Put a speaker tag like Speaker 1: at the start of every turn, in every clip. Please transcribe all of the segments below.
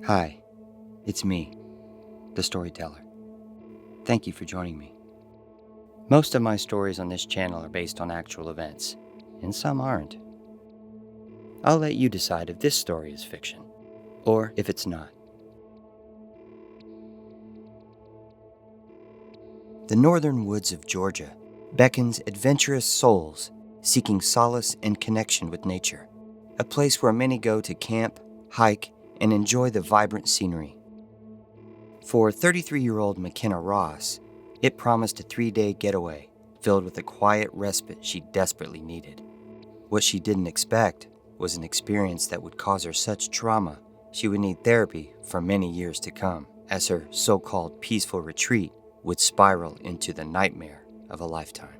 Speaker 1: Hi, it's me, the storyteller. Thank you for joining me. Most of my stories on this channel are based on actual events, and some aren't. I'll let you decide if this story is fiction, or if it's not. The northern woods of Georgia beckons adventurous souls seeking solace and connection with nature, a place where many go to camp, hike, and enjoy the vibrant scenery. For 33-year-old McKenna Ross, it promised a 3-day getaway filled with the quiet respite she desperately needed. What she didn't expect was an experience that would cause her such trauma she would need therapy for many years to come, as her so-called peaceful retreat would spiral into the nightmare of a lifetime.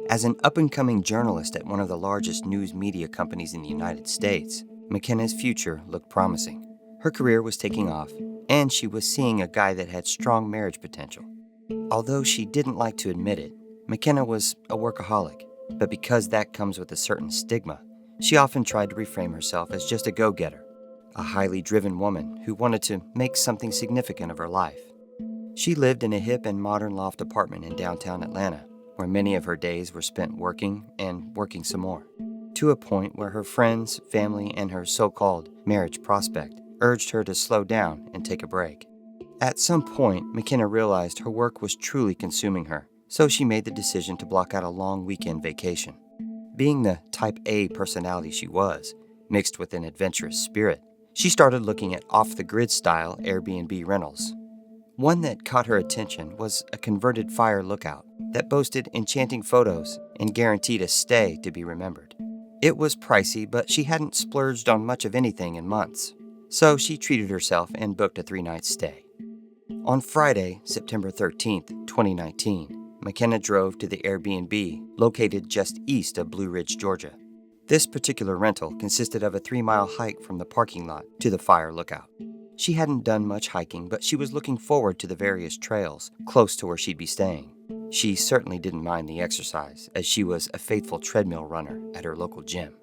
Speaker 1: As an up-and-coming journalist at one of the largest news media companies in the United States, McKenna's future looked promising. Her career was taking off, and she was seeing a guy that had strong marriage potential. Although she didn't like to admit it, McKenna was a workaholic, but because that comes with a certain stigma, she often tried to reframe herself as just a go-getter, a highly driven woman who wanted to make something significant of her life. She lived in a hip and modern loft apartment in downtown Atlanta, where many of her days were spent working and working some more, to a point where her friends, family, and her so-called marriage prospect urged her to slow down and take a break. At some point, McKenna realized her work was truly consuming her, so she made the decision to block out a long weekend vacation. Being the type A personality she was, mixed with an adventurous spirit, she started looking at off-the-grid style Airbnb rentals. One that caught her attention was a converted fire lookout that boasted enchanting photos and guaranteed a stay to be remembered. It was pricey, but she hadn't splurged on much of anything in months, so she treated herself and booked a 3-night stay. On Friday, September 13th, 2019, McKenna drove to the Airbnb located just east of Blue Ridge, Georgia. This particular rental consisted of a 3-mile hike from the parking lot to the fire lookout. She hadn't done much hiking, but she was looking forward to the various trails close to where she'd be staying. She certainly didn't mind the exercise, as she was a faithful treadmill runner at her local gym.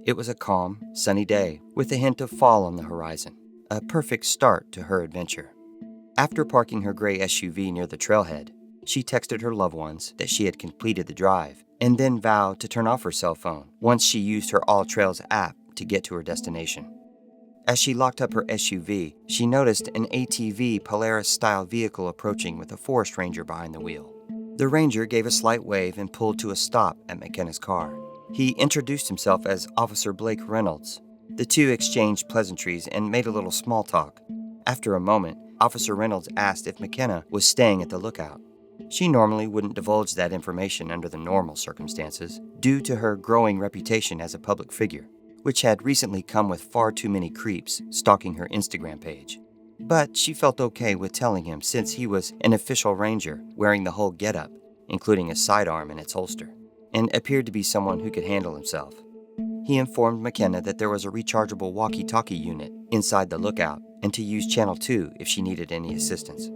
Speaker 1: It was a calm, sunny day with a hint of fall on the horizon, a perfect start to her adventure. After parking her gray SUV near the trailhead, she texted her loved ones that she had completed the drive, and then vowed to turn off her cell phone once she used her All Trails app to get to her destination. As she locked up her SUV, she noticed an ATV Polaris-style vehicle approaching with a forest ranger behind the wheel. The ranger gave a slight wave and pulled to a stop at McKenna's car. He introduced himself as Officer Blake Reynolds. The two exchanged pleasantries and made a little small talk. After a moment, Officer Reynolds asked if McKenna was staying at the lookout. She normally wouldn't divulge that information under the normal circumstances, due to her growing reputation as a public figure, which had recently come with far too many creeps stalking her Instagram page. But she felt okay with telling him since he was an official ranger wearing the whole getup, including a sidearm in its holster, and appeared to be someone who could handle himself. He informed McKenna that there was a rechargeable walkie-talkie unit inside the lookout and to use Channel 2 if she needed any assistance.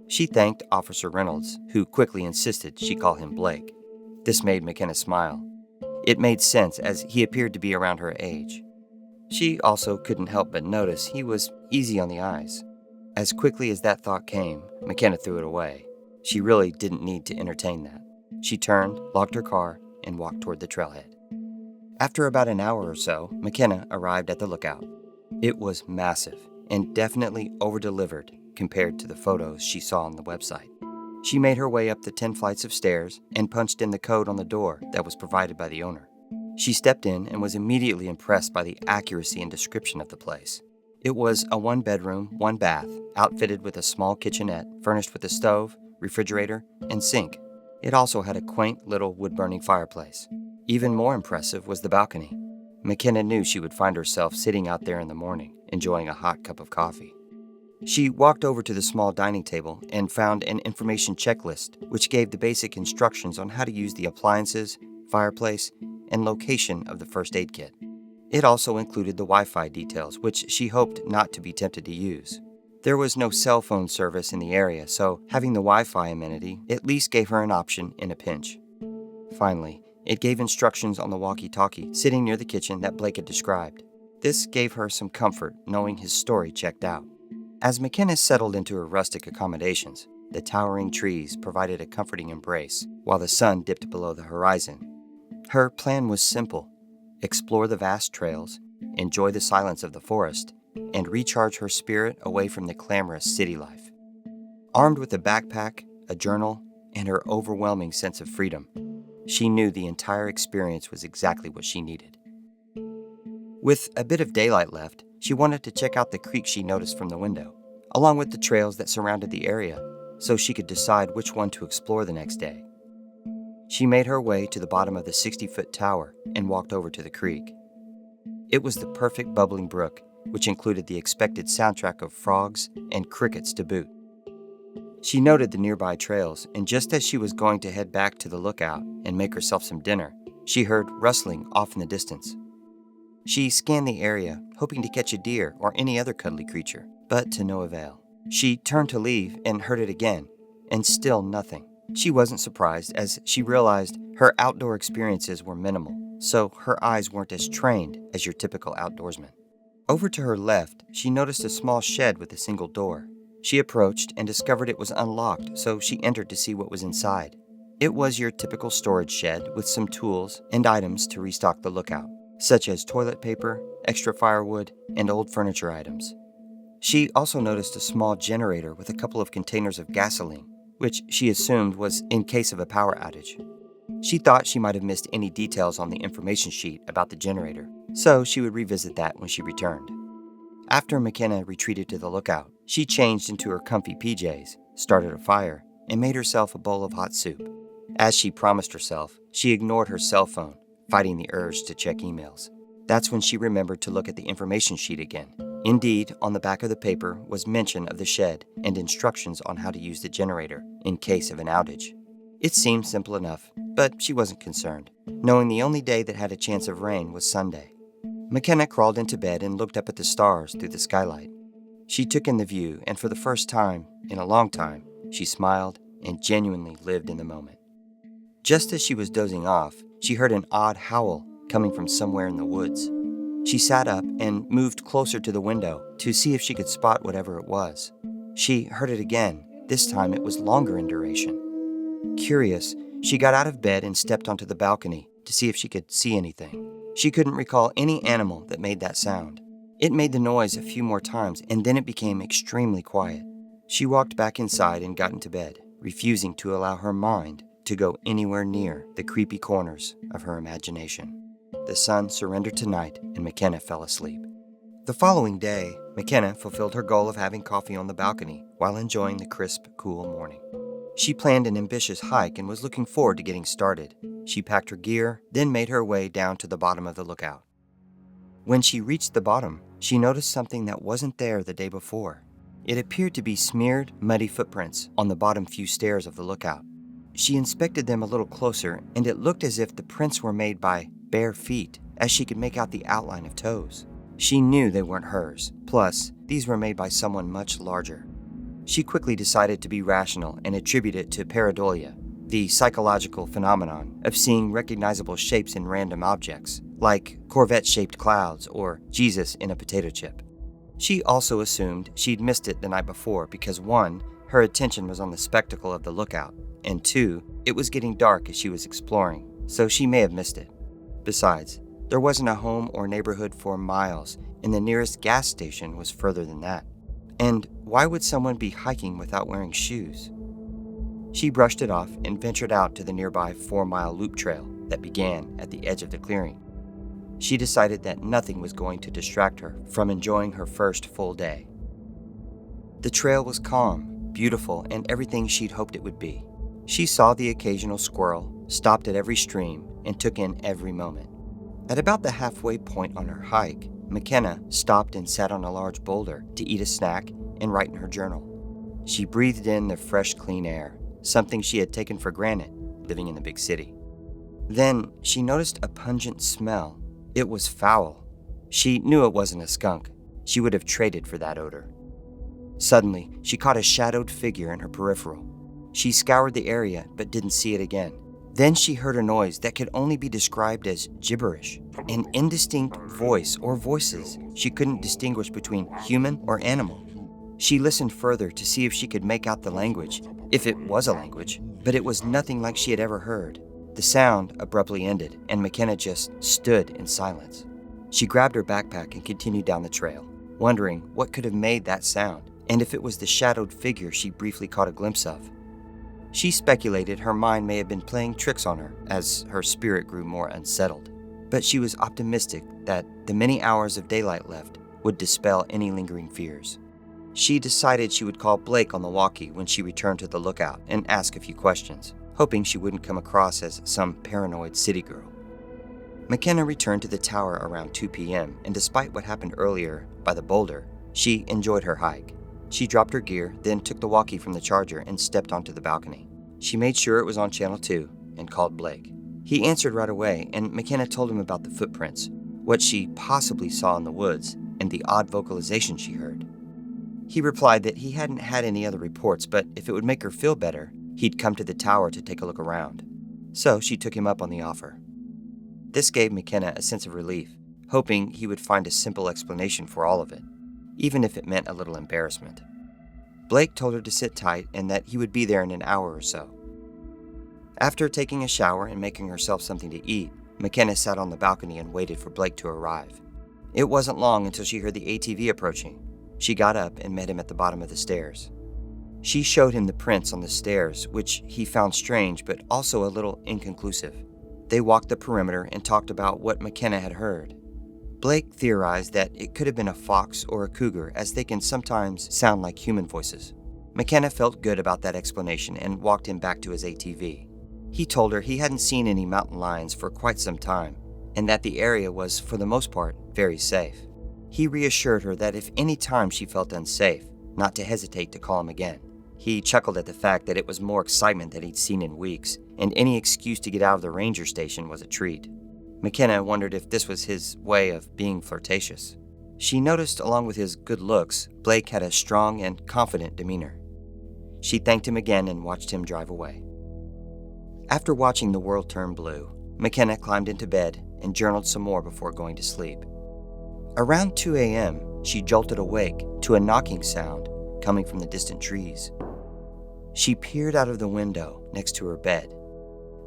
Speaker 1: She thanked Officer Reynolds, who quickly insisted she call him Blake. This made McKenna smile. It made sense as he appeared to be around her age. She also couldn't help but notice he was easy on the eyes. As quickly as that thought came, McKenna threw it away. She really didn't need to entertain that. She turned, locked her car, and walked toward the trailhead. After about an hour or so, McKenna arrived at the lookout. It was massive and definitely over-delivered compared to the photos she saw on the website. She made her way up the 10 flights of stairs and punched in the code on the door that was provided by the owner. She stepped in and was immediately impressed by the accuracy and description of the place. It was a 1-bedroom, 1-bath, outfitted with a small kitchenette, furnished with a stove, refrigerator, and sink. It also had a quaint little wood-burning fireplace. Even more impressive was the balcony. McKenna knew she would find herself sitting out there in the morning, enjoying a hot cup of coffee. She walked over to the small dining table and found an information checklist which gave the basic instructions on how to use the appliances, fireplace, and location of the first aid kit. It also included the Wi-Fi details, which she hoped not to be tempted to use. There was no cell phone service in the area, so having the Wi-Fi amenity at least gave her an option in a pinch. Finally, it gave instructions on the walkie-talkie sitting near the kitchen that Blake had described. This gave her some comfort knowing his story checked out. As McKenna settled into her rustic accommodations, the towering trees provided a comforting embrace while the sun dipped below the horizon. Her plan was simple: explore the vast trails, enjoy the silence of the forest, and recharge her spirit away from the clamorous city life. Armed with a backpack, a journal, and her overwhelming sense of freedom, she knew the entire experience was exactly what she needed. With a bit of daylight left, she wanted to check out the creek she noticed from the window, along with the trails that surrounded the area, so she could decide which one to explore the next day. She made her way to the bottom of the 60-foot tower and walked over to the creek. It was the perfect bubbling brook, which included the expected soundtrack of frogs and crickets to boot. She noted the nearby trails, and just as she was going to head back to the lookout and make herself some dinner, she heard rustling off in the distance. She scanned the area, hoping to catch a deer or any other cuddly creature, but to no avail. She turned to leave and heard it again, and still nothing. She wasn't surprised, as she realized her outdoor experiences were minimal, so her eyes weren't as trained as your typical outdoorsman. Over to her left, she noticed a small shed with a single door. She approached and discovered it was unlocked, so she entered to see what was inside. It was your typical storage shed with some tools and items to restock the lookout, such as toilet paper, extra firewood, and old furniture items. She also noticed a small generator with a couple of containers of gasoline, which she assumed was in case of a power outage. She thought she might have missed any details on the information sheet about the generator, so she would revisit that when she returned. After McKenna retreated to the lookout, she changed into her comfy PJs, started a fire, and made herself a bowl of hot soup. As she promised herself, she ignored her cell phone, fighting the urge to check emails. That's when she remembered to look at the information sheet again. Indeed, on the back of the paper was mention of the shed and instructions on how to use the generator in case of an outage. It seemed simple enough, but she wasn't concerned, knowing the only day that had a chance of rain was Sunday. McKenna crawled into bed and looked up at the stars through the skylight. She took in the view, and for the first time in a long time, she smiled and genuinely lived in the moment. Just as she was dozing off, she heard an odd howl coming from somewhere in the woods. She sat up and moved closer to the window to see if she could spot whatever it was. She heard it again. This time it was longer in duration. Curious, she got out of bed and stepped onto the balcony to see if she could see anything. She couldn't recall any animal that made that sound. It made the noise a few more times, and then it became extremely quiet. She walked back inside and got into bed, refusing to allow her mind to go anywhere near the creepy corners of her imagination. The sun surrendered to night, and McKenna fell asleep. The following day, McKenna fulfilled her goal of having coffee on the balcony while enjoying the crisp, cool morning. She planned an ambitious hike and was looking forward to getting started. She packed her gear, then made her way down to the bottom of the lookout. When she reached the bottom, she noticed something that wasn't there the day before. It appeared to be smeared, muddy footprints on the bottom few stairs of the lookout. She inspected them a little closer, and it looked as if the prints were made by bare feet, as she could make out the outline of toes. She knew they weren't hers. Plus, these were made by someone much larger. She quickly decided to be rational and attribute it to pareidolia, the psychological phenomenon of seeing recognizable shapes in random objects, like Corvette-shaped clouds or Jesus in a potato chip. She also assumed she'd missed it the night before because 1, her attention was on the spectacle of the lookout, and 2, it was getting dark as she was exploring, so she may have missed it. Besides, there wasn't a home or neighborhood for miles, and the nearest gas station was further than that. And why would someone be hiking without wearing shoes? She brushed it off and ventured out to the nearby 4-mile loop trail that began at the edge of the clearing. She decided that nothing was going to distract her from enjoying her first full day. The trail was calm, beautiful, and everything she'd hoped it would be. She saw the occasional squirrel, stopped at every stream, and took in every moment. At about the halfway point on her hike, McKenna stopped and sat on a large boulder to eat a snack and write in her journal. She breathed in the fresh, clean air, something she had taken for granted living in the big city. Then she noticed a pungent smell. It was foul. She knew it wasn't a skunk. She would have traded for that odor. Suddenly, she caught a shadowed figure in her peripheral. She scoured the area but didn't see it again. Then she heard a noise that could only be described as gibberish. an indistinct voice or voices she couldn't distinguish between human or animal. She listened further to see if she could make out the language, if it was a language, but it was nothing like she had ever heard. The sound abruptly ended, and McKenna just stood in silence. She grabbed her backpack and continued down the trail, wondering what could have made that sound, and if it was the shadowed figure she briefly caught a glimpse of. She speculated her mind may have been playing tricks on her as her spirit grew more unsettled, but she was optimistic that the many hours of daylight left would dispel any lingering fears. She decided she would call Blake on the walkie when she returned to the lookout and ask a few questions, hoping she wouldn't come across as some paranoid city girl. McKenna returned to the tower around 2 p.m., and despite what happened earlier by the boulder, she enjoyed her hike. She dropped her gear, then took the walkie from the charger and stepped onto the balcony. She made sure it was on channel 2 and called Blake. He answered right away, and McKenna told him about the footprints, what she possibly saw in the woods, and the odd vocalization she heard. He replied that he hadn't had any other reports, but if it would make her feel better, he'd come to the tower to take a look around. So she took him up on the offer. This gave McKenna a sense of relief, hoping he would find a simple explanation for all of it, even if it meant a little embarrassment. Blake told her to sit tight and that he would be there in an hour or so. After taking a shower and making herself something to eat, McKenna sat on the balcony and waited for Blake to arrive. It wasn't long until she heard the ATV approaching. She got up and met him at the bottom of the stairs. She showed him the prints on the stairs, which he found strange but also a little inconclusive. They walked the perimeter and talked about what McKenna had heard. Blake theorized that it could have been a fox or a cougar, as they can sometimes sound like human voices. McKenna felt good about that explanation and walked him back to his ATV. He told her he hadn't seen any mountain lions for quite some time, and that the area was, for the most part, very safe. He reassured her that if any time she felt unsafe, not to hesitate to call him again. He chuckled at the fact that it was more excitement than he'd seen in weeks, and any excuse to get out of the ranger station was a treat. McKenna wondered if this was his way of being flirtatious. She noticed, along with his good looks, Blake had a strong and confident demeanor. She thanked him again and watched him drive away. After watching the world turn blue, McKenna climbed into bed and journaled some more before going to sleep. Around 2 a.m., she jolted awake to a knocking sound coming from the distant trees. She peered out of the window next to her bed.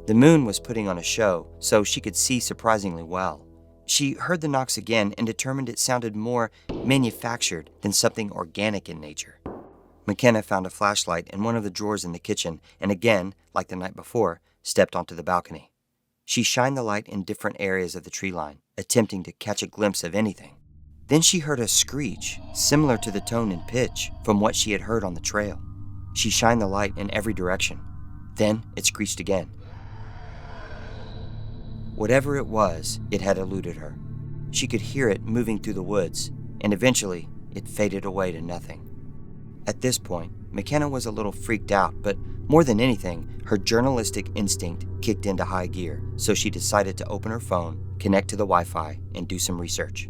Speaker 1: The moon was putting on a show, so she could see surprisingly well. She heard the knocks again and determined it sounded more manufactured than something organic in nature. McKenna found a flashlight in one of the drawers in the kitchen and again, like the night before, stepped onto the balcony. She shined the light in different areas of the tree line, attempting to catch a glimpse of anything. Then she heard a screech, similar to the tone and pitch from what she had heard on the trail. She shined the light in every direction. Then it screeched again. Whatever it was, it had eluded her. She could hear it moving through the woods, and eventually it faded away to nothing. At this point, McKenna was a little freaked out, but more than anything, her journalistic instinct kicked into high gear, so she decided to open her phone, connect to the Wi-Fi, and do some research.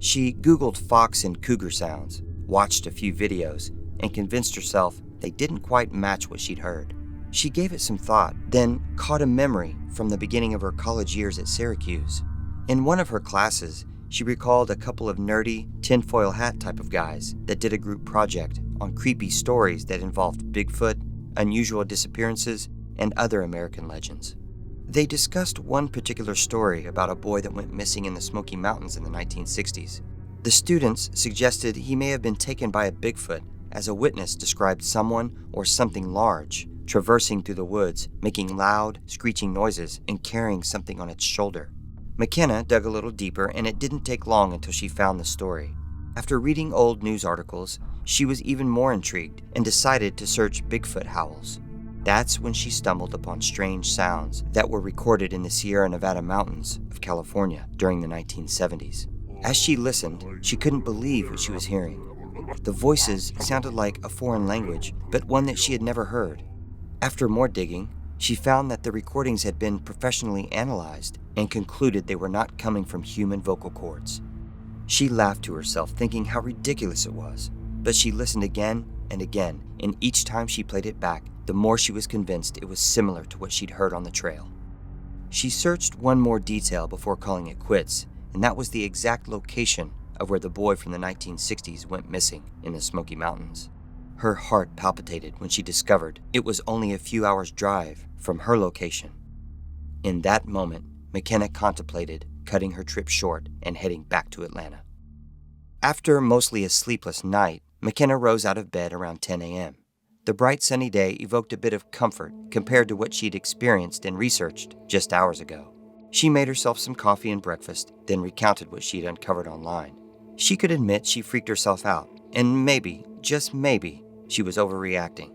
Speaker 1: She Googled fox and cougar sounds, watched a few videos, and convinced herself they didn't quite match what she'd heard. She gave it some thought, then caught a memory from the beginning of her college years at Syracuse. In one of her classes, she recalled a couple of nerdy, tinfoil hat type of guys that did a group project on creepy stories that involved Bigfoot, unusual disappearances, and other American legends. They discussed one particular story about a boy that went missing in the Smoky Mountains in the 1960s. The students suggested he may have been taken by a Bigfoot, as a witness described someone or something large traversing through the woods, making loud, screeching noises and carrying something on its shoulder. McKenna dug a little deeper, and it didn't take long until she found the story. After reading old news articles, she was even more intrigued and decided to search Bigfoot howls. That's when she stumbled upon strange sounds that were recorded in the Sierra Nevada mountains of California during the 1970s. As she listened, she couldn't believe what she was hearing. The voices sounded like a foreign language, but one that she had never heard. After more digging, she found that the recordings had been professionally analyzed and concluded they were not coming from human vocal cords. She laughed to herself, thinking how ridiculous it was, but she listened again and again, and each time she played it back, the more she was convinced it was similar to what she'd heard on the trail. She searched one more detail before calling it quits, and that was the exact location of where the boy from the 1960s went missing in the Smoky Mountains. Her heart palpitated when she discovered it was only a few hours' drive from her location. In that moment, McKenna contemplated cutting her trip short and heading back to Atlanta. After mostly a sleepless night, McKenna rose out of bed around 10 a.m. The bright sunny day evoked a bit of comfort compared to what she'd experienced and researched just hours ago. She made herself some coffee and breakfast, then recounted what she'd uncovered online. She could admit she freaked herself out, and maybe, just maybe, she was overreacting.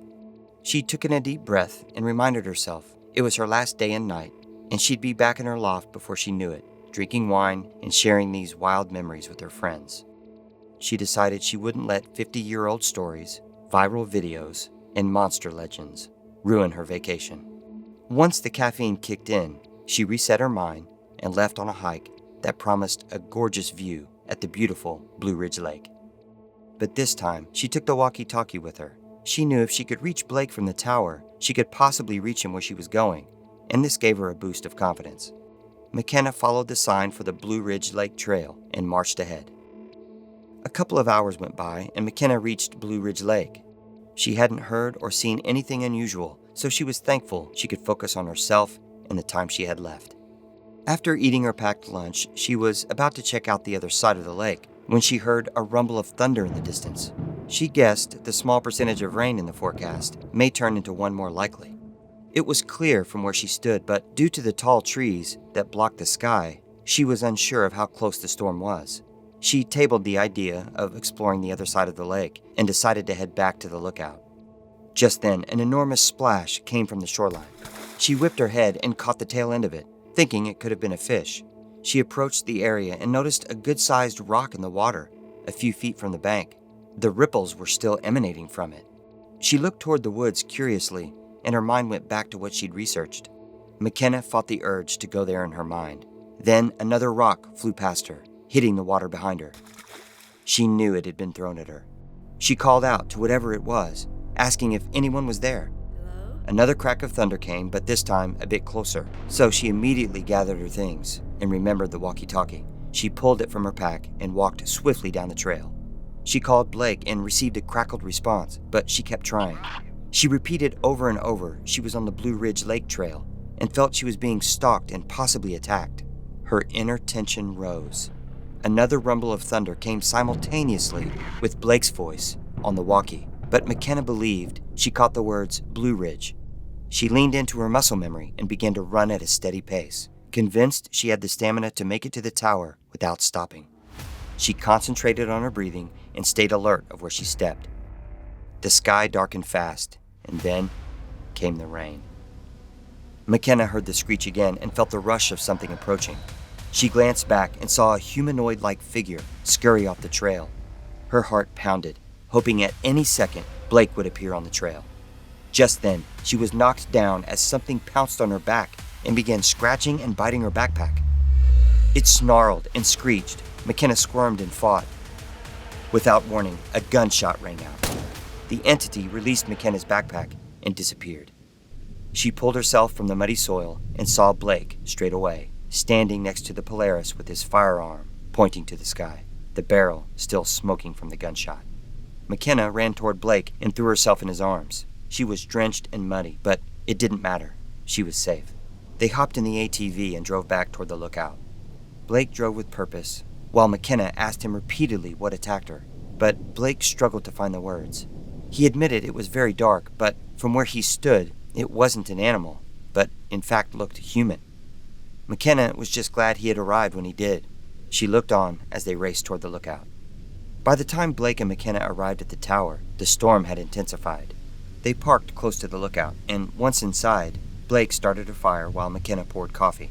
Speaker 1: She took in a deep breath and reminded herself it was her last day and night, and she'd be back in her loft before she knew it, drinking wine and sharing these wild memories with her friends. She decided she wouldn't let 50-year-old stories, viral videos, and monster legends ruin her vacation. Once the caffeine kicked in, she reset her mind and left on a hike that promised a gorgeous view at the beautiful Blue Ridge Lake. But this time, she took the walkie-talkie with her. She knew if she could reach Blake from the tower, she could possibly reach him where she was going, and this gave her a boost of confidence. McKenna followed the sign for the Blue Ridge Lake Trail and marched ahead. A couple of hours went by, and McKenna reached Blue Ridge Lake. She hadn't heard or seen anything unusual, so she was thankful she could focus on herself and the time she had left. After eating her packed lunch, she was about to check out the other side of the lake when she heard a rumble of thunder in the distance. She guessed the small percentage of rain in the forecast may turn into one more likely. It was clear from where she stood, but due to the tall trees that blocked the sky, she was unsure of how close the storm was. She tabled the idea of exploring the other side of the lake and decided to head back to the lookout. Just then, an enormous splash came from the shoreline. She whipped her head and caught the tail end of it, thinking it could have been a fish. She approached the area and noticed a good-sized rock in the water, a few feet from the bank. The ripples were still emanating from it. She looked toward the woods curiously, and her mind went back to what she'd researched. McKenna fought the urge to go there in her mind. Then another rock flew past her, hitting the water behind her. She knew it had been thrown at her. She called out to whatever it was, asking if anyone was there.
Speaker 2: Hello?
Speaker 1: Another crack of thunder came, but this time a bit closer, so she immediately gathered her things and remembered the walkie-talkie. She pulled it from her pack and walked swiftly down the trail. She called Blake and received a crackled response, but she kept trying. She repeated over and over she was on the Blue Ridge Lake Trail and felt she was being stalked and possibly attacked. Her inner tension rose. Another rumble of thunder came simultaneously with Blake's voice on the walkie, but McKenna believed she caught the words Blue Ridge. She leaned into her muscle memory and began to run at a steady pace, convinced she had the stamina to make it to the tower without stopping. She concentrated on her breathing and stayed alert of where she stepped. The sky darkened fast, and then came the rain. McKenna heard the screech again and felt the rush of something approaching. She glanced back and saw a humanoid-like figure scurry off the trail. Her heart pounded, hoping at any second Blake would appear on the trail. Just then, she was knocked down as something pounced on her back and began scratching and biting her backpack. It snarled and screeched. McKenna squirmed and fought. Without warning, a gunshot rang out. The entity released McKenna's backpack and disappeared. She pulled herself from the muddy soil and saw Blake straight away, standing next to the Polaris with his firearm pointing to the sky, the barrel still smoking from the gunshot. McKenna ran toward Blake and threw herself in his arms. She was drenched and muddy, but it didn't matter. She was safe. They hopped in the ATV and drove back toward the lookout. Blake drove with purpose, while McKenna asked him repeatedly what attacked her, but Blake struggled to find the words. He admitted it was very dark, but from where he stood, it wasn't an animal, but in fact looked human. McKenna was just glad he had arrived when he did. She looked on as they raced toward the lookout. By the time Blake and McKenna arrived at the tower, the storm had intensified. They parked close to the lookout, and once inside, Blake started a fire while McKenna poured coffee.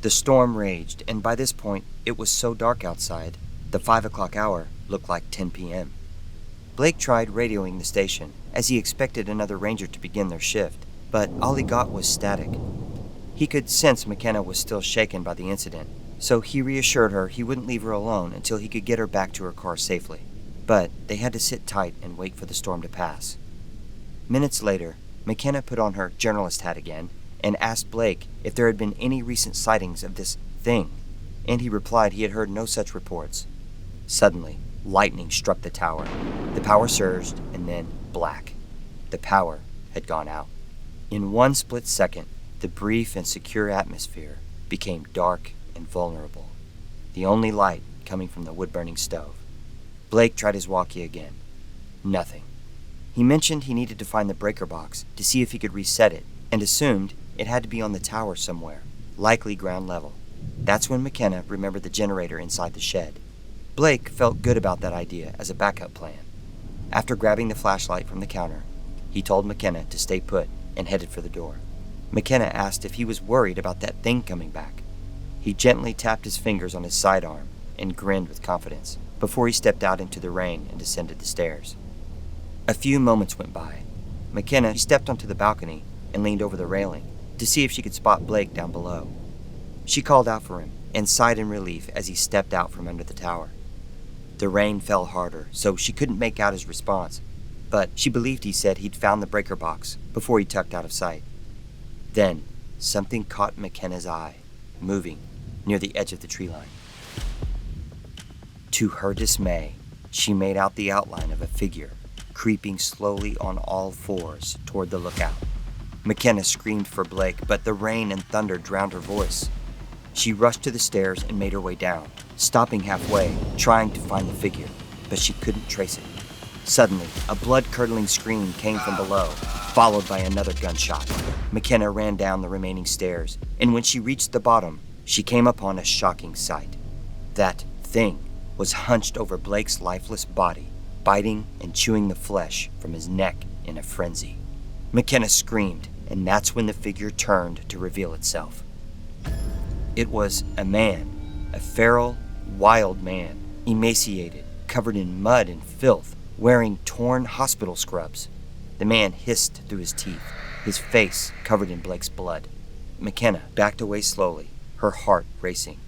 Speaker 1: The storm raged, and by this point, it was so dark outside, the 5 o'clock hour looked like 10 p.m. Blake tried radioing the station, as he expected another ranger to begin their shift, but all he got was static. He could sense McKenna was still shaken by the incident, so he reassured her he wouldn't leave her alone until he could get her back to her car safely. But they had to sit tight and wait for the storm to pass. Minutes later, McKenna put on her journalist hat again and asked Blake if there had been any recent sightings of this thing, and he replied he had heard no such reports. Suddenly, lightning struck the tower. The power surged, and then black. The power had gone out. In one split second, the brief and secure atmosphere became dark and vulnerable, the only light coming from the wood-burning stove. Blake tried his walkie again. Nothing. He mentioned he needed to find the breaker box to see if he could reset it, and assumed it had to be on the tower somewhere, likely ground level. That's when McKenna remembered the generator inside the shed. Blake felt good about that idea as a backup plan. After grabbing the flashlight from the counter, he told McKenna to stay put and headed for the door. McKenna asked if he was worried about that thing coming back. He gently tapped his fingers on his sidearm and grinned with confidence before he stepped out into the rain and descended the stairs. A few moments went by. McKenna stepped onto the balcony and leaned over the railing to see if she could spot Blake down below. She called out for him and sighed in relief as he stepped out from under the tower. The rain fell harder, so she couldn't make out his response, but she believed he said he'd found the breaker box before he tucked out of sight. Then, something caught McKenna's eye, moving near the edge of the tree line. To her dismay, she made out the outline of a figure creeping slowly on all fours toward the lookout. McKenna screamed for Blake, but the rain and thunder drowned her voice. She rushed to the stairs and made her way down, stopping halfway, trying to find the figure, but she couldn't trace it. Suddenly, a blood-curdling scream came from below, followed by another gunshot. McKenna ran down the remaining stairs, and when she reached the bottom, she came upon a shocking sight. That thing was hunched over Blake's lifeless body, biting and chewing the flesh from his neck in a frenzy. McKenna screamed, and that's when the figure turned to reveal itself. It was a man, a feral, wild man, emaciated, covered in mud and filth, wearing torn hospital scrubs. The man hissed through his teeth, his face covered in Blake's blood. McKenna backed away slowly, her heart racing,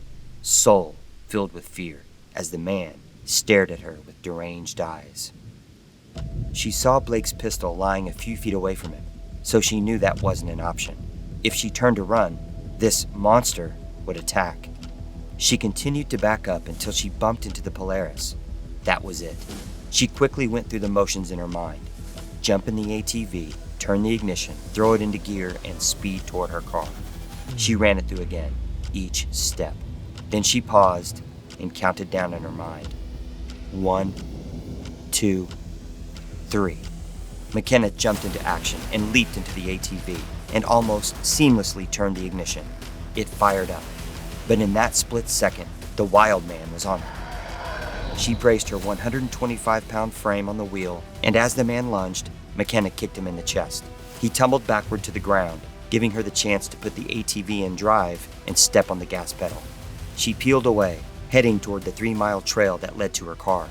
Speaker 1: soul filled with fear, as the man stared at her with deranged eyes. She saw Blake's pistol lying a few feet away from him, so she knew that wasn't an option. If she turned to run, this monster would attack. She continued to back up until she bumped into the Polaris. That was it. She quickly went through the motions in her mind. Jump in the ATV, turn the ignition, throw it into gear, and speed toward her car. She ran it through again, each step. Then she paused and counted down in her mind. 1, 2, 3. McKenna jumped into action and leaped into the ATV and almost seamlessly turned the ignition. It fired up, but in that split second, the wild man was on her. She braced her 125-pound frame on the wheel, and as the man lunged, McKenna kicked him in the chest. He tumbled backward to the ground, giving her the chance to put the ATV in drive and step on the gas pedal. She peeled away, heading toward the 3-mile trail that led to her car.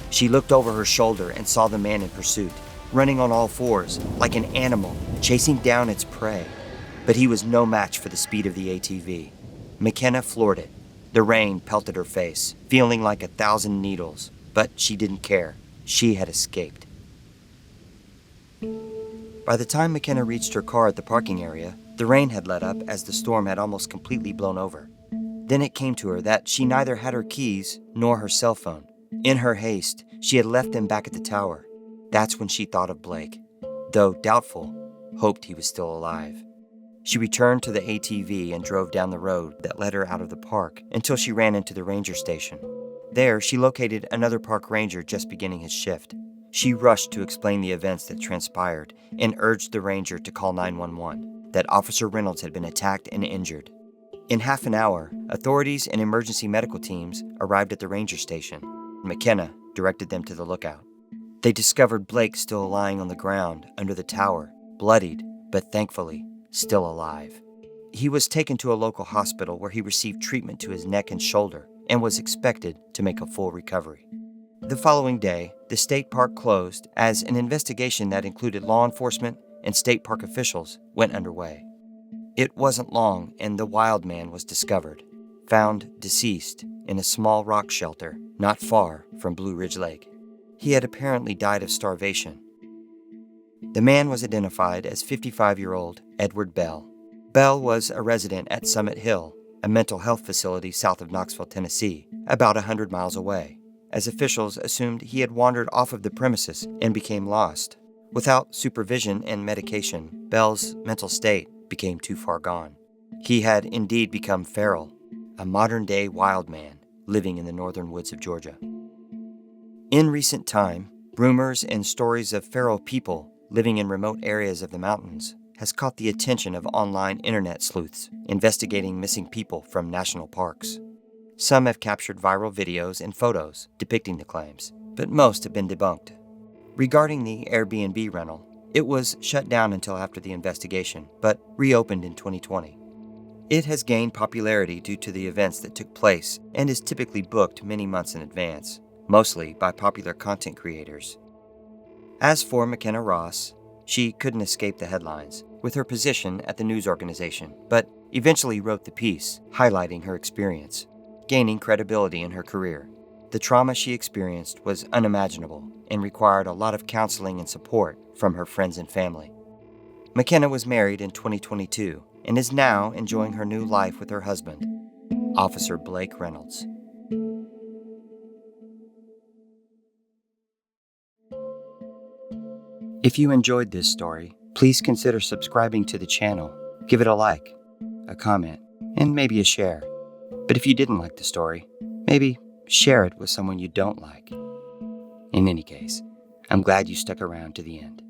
Speaker 1: She looked over her shoulder and saw the man in pursuit, running on all fours, like an animal, chasing down its prey. But he was no match for the speed of the ATV. McKenna floored it. The rain pelted her face, feeling like 1,000 needles, but she didn't care. She had escaped. By the time McKenna reached her car at the parking area, the rain had let up as the storm had almost completely blown over. Then it came to her that she neither had her keys nor her cell phone. In her haste, she had left them back at the tower. That's when she thought of Blake. Though doubtful, hoped he was still alive. She returned to the ATV and drove down the road that led her out of the park until she ran into the ranger station. There, she located another park ranger just beginning his shift. She rushed to explain the events that transpired and urged the ranger to call 911, that Officer Reynolds had been attacked and injured. In half an hour, authorities and emergency medical teams arrived at the ranger station. McKenna directed them to the lookout. They discovered Blake still lying on the ground under the tower, bloodied, but thankfully, still alive. He was taken to a local hospital where he received treatment to his neck and shoulder and was expected to make a full recovery. The following day, the state park closed as an investigation that included law enforcement and state park officials went underway. It wasn't long and the wild man was discovered, found deceased in a small rock shelter not far from Blue Ridge Lake. He had apparently died of starvation. The man was identified as 55-year-old Edward Bell. Bell was a resident at Summit Hill, a mental health facility south of Knoxville, Tennessee, about 100 miles away, as officials assumed he had wandered off of the premises and became lost. Without supervision and medication, Bell's mental state became too far gone. He had indeed become feral, a modern-day wild man living in the northern woods of Georgia. In recent time, rumors and stories of feral people living in remote areas of the mountains has caught the attention of online internet sleuths investigating missing people from national parks. Some have captured viral videos and photos depicting the claims, but most have been debunked. Regarding the Airbnb rental, it was shut down until after the investigation, but reopened in 2020. It has gained popularity due to the events that took place and is typically booked many months in advance, mostly by popular content creators. As for McKenna Ross, she couldn't escape the headlines with her position at the news organization, but eventually wrote the piece highlighting her experience, gaining credibility in her career. The trauma she experienced was unimaginable and required a lot of counseling and support from her friends and family. McKenna was married in 2022 and is now enjoying her new life with her husband, Officer Blake Reynolds. If you enjoyed this story, please consider subscribing to the channel. Give it a like, a comment, and maybe a share. But if you didn't like the story, maybe share it with someone you don't like. In any case, I'm glad you stuck around to the end.